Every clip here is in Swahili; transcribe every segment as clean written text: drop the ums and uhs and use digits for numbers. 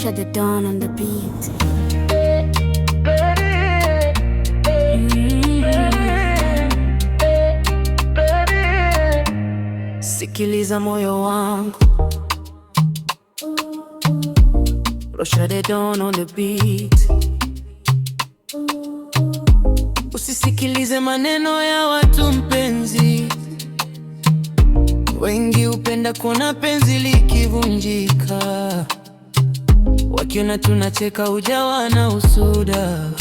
Shut the dawn on the beat. Sikiliza moyo wangu, shut the dawn on the beat. Usisikilize maneno ya watu mpenzi, wengi hupenda kuona penzi likivunjika, wakiona tunacheka hujawa na usuda,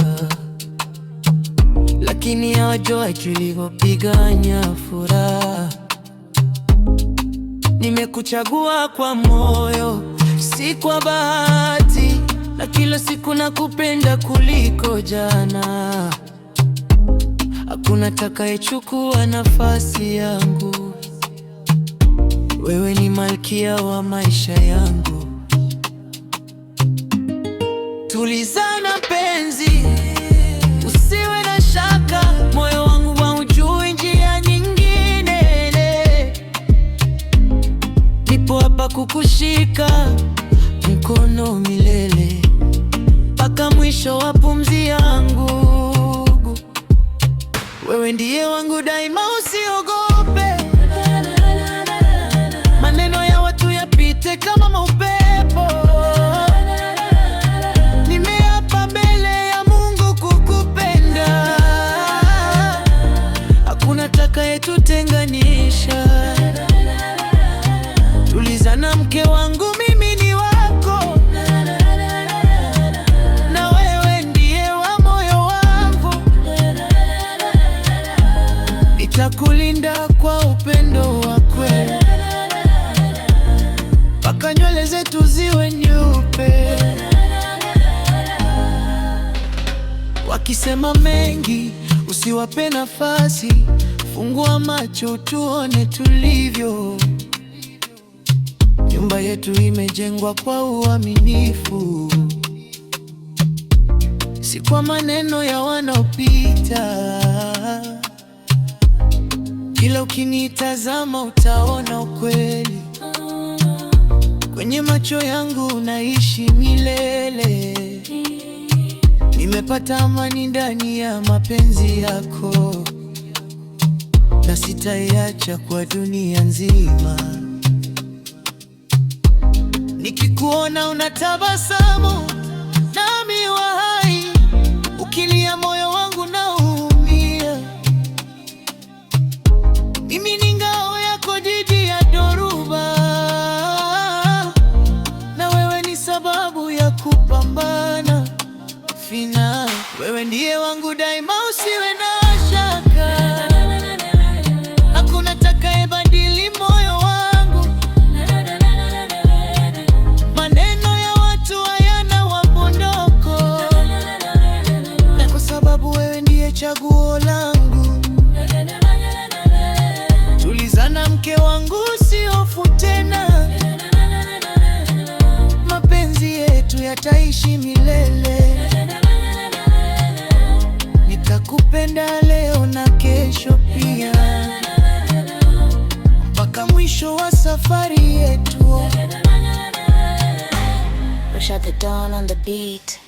lakini hawajui tulivyopigania furaha. Nimekuchagua kwa moyo, si kwa bahati, na kila siku nakupenda kuliko jana. Hakuna atakayechukua nafasi yangu, wewe ni malkia wa maisha yangu. Tulizana penzi, usiwe na shaka, moyo wangu haujui njia nyingine. Nipo hapa kukushika mkono milele, mpaka mwisho wa pumzi yangu. Wewe ndiye wangu daima, usiogope maneno ya watu yapite kama maupepo. Nimeapa mbele ya Mungu kukupenda, hakuna atakayetutenganisha. Tulizana mke wangu, mimi ni wako, na wewe ndiye wa moyo wangu. Nitakulinda kwa upendo wa kweli, mpaka nywele zetu ziwe nyeupe. Wakisema mengi, usiwape nafasi, fungua macho tuone tulivyo. Nyumba yetu imejengwa kwa uaminifu, si kwa maneno ya wanaopita. Kila ukinitazama utaona ukweli, kwenye macho yangu unaishi milele. Nimepata amani ndani ya mapenzi yako, na sitaiacha kwa dunia nzima. Nikikuona unatabasamu, nami wa hai, ukilia moyo wangu naumia. Mimi ni ngao yako dhidi ya dhoruba, na wewe ni sababu ya kupambana. Fina, wewe ndiye wangu daima, usiwe na shaka, hakuna atakayebadili moyo wangu. Maneno ya watu hayana wapondoko, na kwa sababu wewe ndiye chaguo langu. Tulizana mke wangu, usihofu tena, mapenzi yetu yataishi milele. Nitakupenda leo na kesho pia, mpaka mwisho wa safari yetu. Shut the dawn on the beat.